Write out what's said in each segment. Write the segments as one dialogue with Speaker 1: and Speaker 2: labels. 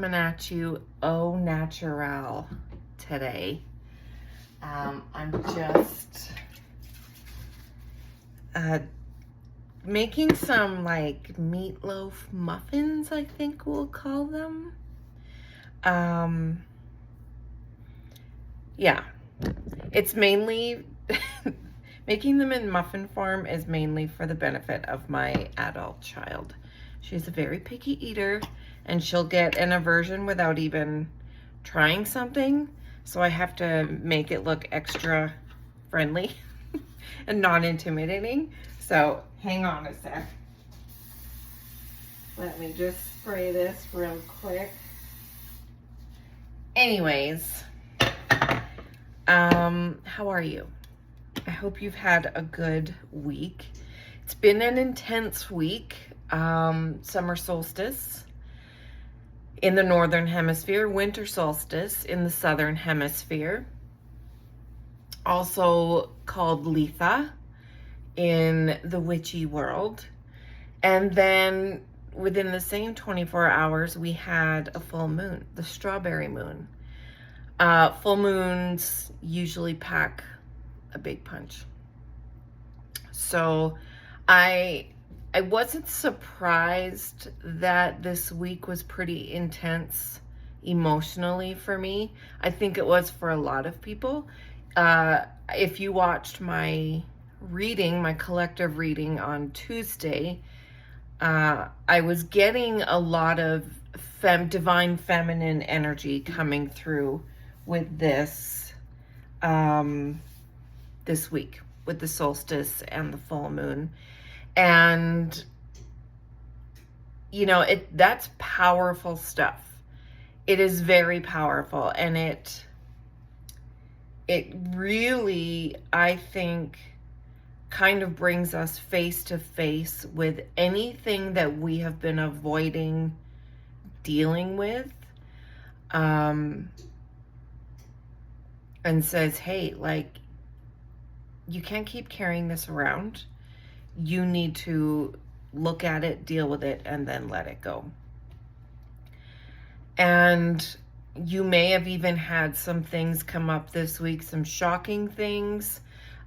Speaker 1: coming at you au naturel today. I'm just making some like meatloaf muffins, I think we'll call them. Yeah, it's mainly making them in muffin form is mainly for the benefit of my adult child. She's a very picky eater and she'll get an aversion without even trying something. So I have to make it look extra friendly and non-intimidating. So hang on a sec. Let me just spray this real quick. Anyways, how are you? I hope you've had a good week. It's been an intense week. Summer solstice in the northern hemisphere, winter solstice in the southern hemisphere, also called Litha in the witchy world. And then within the same 24 hours, we had a full moon, the strawberry moon. Full moons usually pack a big punch. So I wasn't surprised that this week was pretty intense emotionally for me. I think it was for a lot of people. If you watched my reading, my collective reading on Tuesday, I was getting a lot of divine feminine energy coming through with this this week with the solstice and the full moon. And you know, that's powerful stuff. It is very powerful, and it really, I think, kind of brings us face to face with anything that we have been avoiding dealing with, and says, hey, like, you can't keep carrying this around. You need to look at it, deal with it, and then let it go. And you may have even had some things come up this week, some shocking things.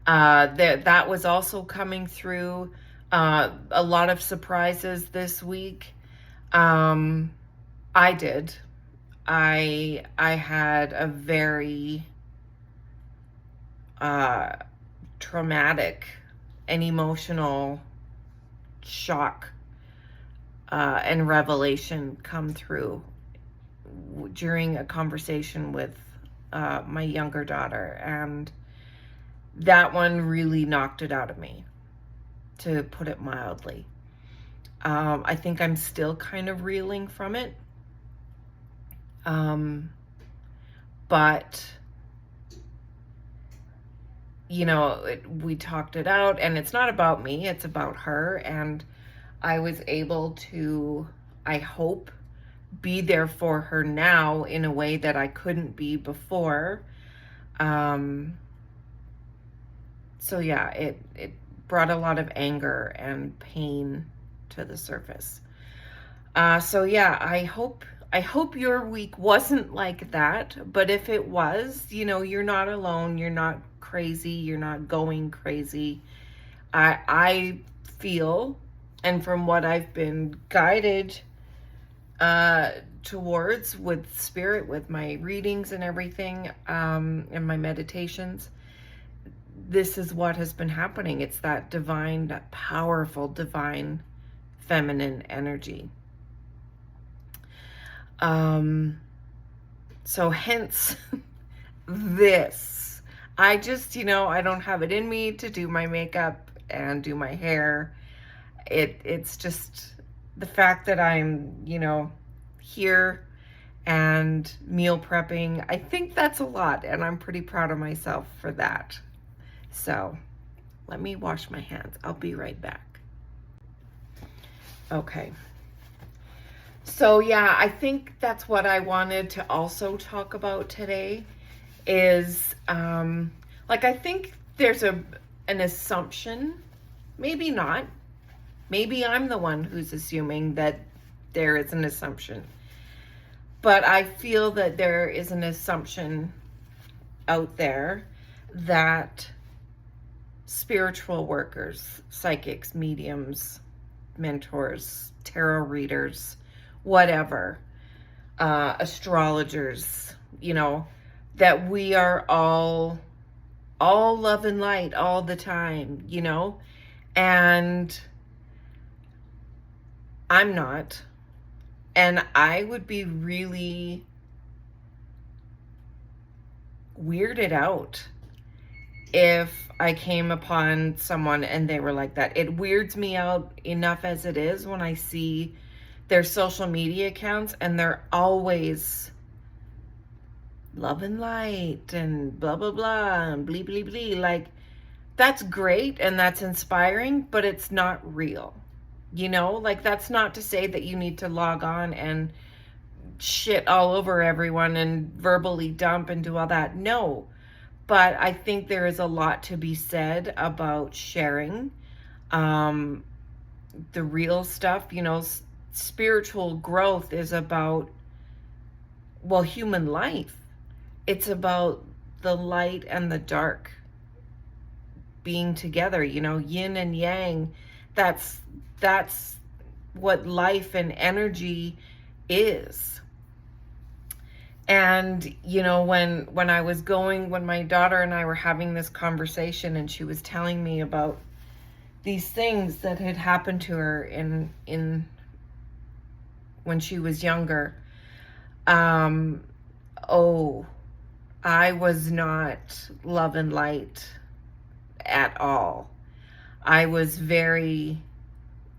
Speaker 1: That was also coming through. A lot of surprises this week. I did. I had a very traumatic and emotional shock and revelation come through during a conversation with my younger daughter, and that one really knocked it out of me, to put it mildly. I think I'm still kind of reeling from it, but you know, we talked it out, and it's not about me, it's about her. And I was able to, I hope, be there for her now in a way that I couldn't be before. So yeah, it brought a lot of anger and pain to the surface. So yeah, I hope your week wasn't like that, but if it was, you know, you're not alone, you're not crazy, you're not going crazy. I feel, and from what I've been guided towards with spirit, with my readings and everything, and my meditations, this is what has been happening. It's that divine, that powerful divine feminine energy. So hence this. I just, you know, I don't have it in me to do my makeup and do my hair. It's just the fact that I'm, you know, here and meal prepping. I think that's a lot, and I'm pretty proud of myself for that. So let me wash my hands. I'll be right back. Okay. So yeah, I think that's what I wanted to also talk about today is, like, I think there's an assumption, maybe not, maybe I'm the one who's assuming that there is an assumption, But I feel that there is an assumption out there that spiritual workers, psychics, mediums, mentors, tarot readers, whatever, astrologers, that we are all love and light all the time, and I'm not. And I would be really weirded out if I came upon someone and they were like that. It weirds me out enough as it is when I see their social media accounts and they're always love and light and blah, blah, blah, and blee, blee, blee. Like, that's great and that's inspiring, but it's not real. Like, that's not to say that you need to log on and shit all over everyone and verbally dump and do all that. No. But I think there is a lot to be said about sharing the real stuff. Spiritual growth is about, human life. It's about the light and the dark being together, yin and yang. That's what life and energy is. And, when my daughter and I were having this conversation and she was telling me about these things that had happened to her in when she was younger, I was not love and light at all. I was very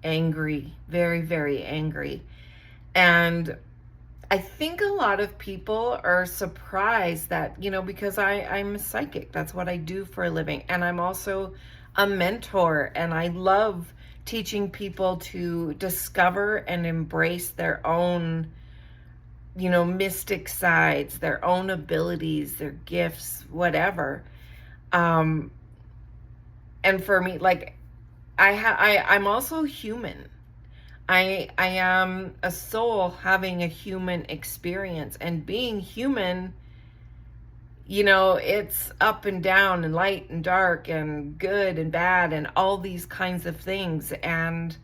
Speaker 1: angry, very, very angry. And I think a lot of people are surprised that, because I'm a psychic. That's what I do for a living. And I'm also a mentor. And I love teaching people to discover and embrace their own, mystic sides, their own abilities, their gifts, whatever. And for me, like, I'm also human. I am a soul having a human experience, and being human, it's up and down and light and dark and good and bad and all these kinds of things. And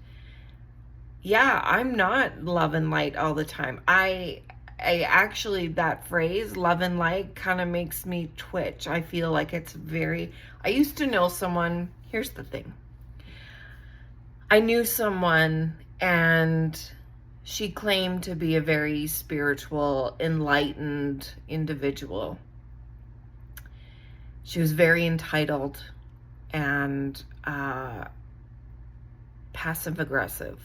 Speaker 1: yeah, I'm not love and light all the time. I actually, that phrase, love and light, kind of makes me twitch. I feel like I used to know someone. Here's the thing. I knew someone and she claimed to be a very spiritual, enlightened individual. She was very entitled and passive aggressive.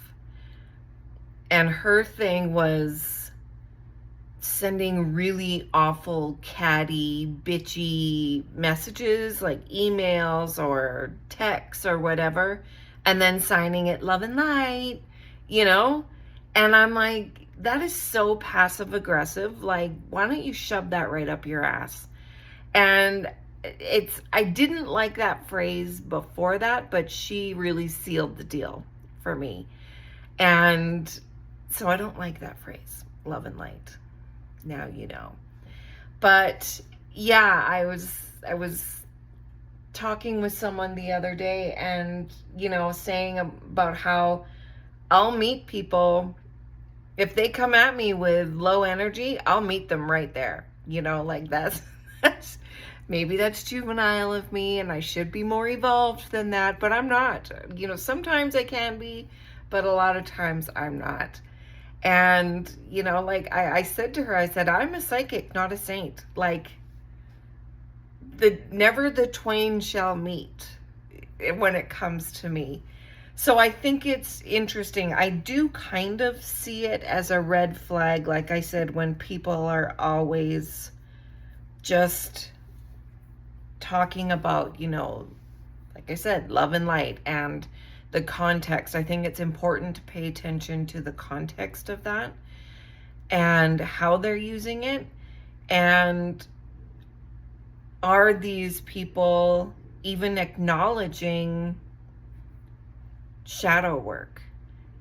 Speaker 1: And her thing was sending really awful, catty, bitchy messages, like emails or texts or whatever, and then signing it love and light, And I'm like, that is so passive aggressive. Like, why don't you shove that right up your ass? And I didn't like that phrase before that, but she really sealed the deal for me. And so I don't like that phrase, love and light. Now you know. But yeah, I was talking with someone the other day and, saying about how I'll meet people, if they come at me with low energy, I'll meet them right there. Like that's maybe that's juvenile of me and I should be more evolved than that, but I'm not. Sometimes I can be, but a lot of times I'm not. And, like I said to her, I said, I'm a psychic, not a saint. Like, never the twain shall meet when it comes to me. So I think it's interesting. I do kind of see it as a red flag, like I said, when people are always just talking about, like I said, love and light and the context. I think it's important to pay attention to the context of that and how they're using it. And are these people even acknowledging shadow work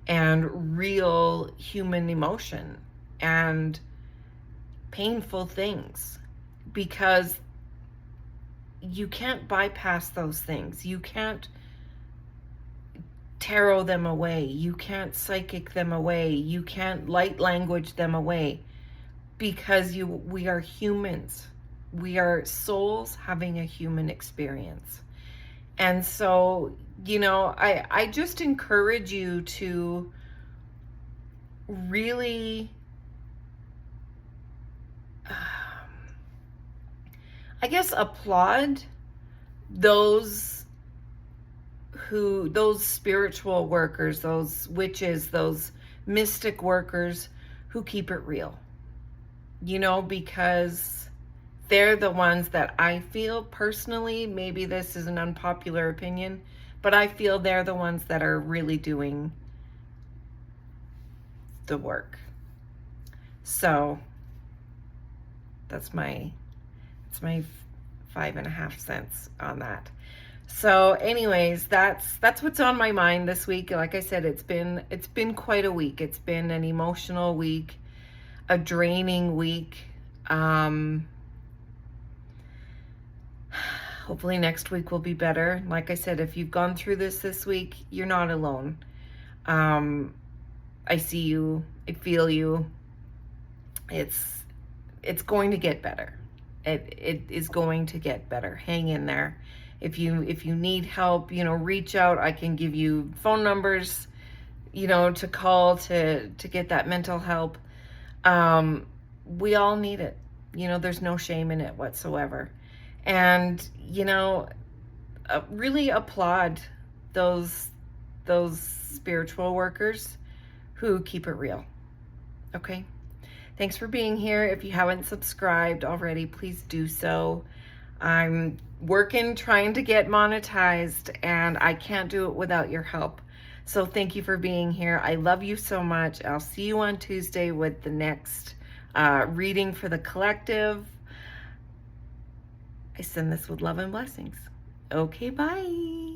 Speaker 1: and real human emotion and painful things, because you can't bypass those things. You can't tarot them away. You can't psychic them away. You can't light language them away, because we are humans. We are souls having a human experience. And so, I just encourage you to really, I guess, applaud those spiritual workers, those witches, those mystic workers who keep it real, because they're the ones that I feel personally, maybe this is an unpopular opinion, but I feel they're the ones that are really doing the work. So that's my 5.5 cents on that. So anyways, that's what's on my mind this week. Like I said, it's been quite a week. It's been an emotional week, a draining week. Hopefully next week will be better. Like I said, if you've gone through this week, you're not alone. I see you, I feel you. It's going to get better. It is going to get better. Hang in there. If you need help, reach out. I can give you phone numbers, to call to get that mental help. We all need it. There's no shame in it whatsoever. And, really applaud those spiritual workers who keep it real. Okay? Thanks for being here. If you haven't subscribed already, please do so. I'm trying to get monetized, and I can't do it without your help. So thank you for being here. I love you so much. I'll see you on Tuesday with the next reading for the collective. I send this with love and blessings. Okay, bye.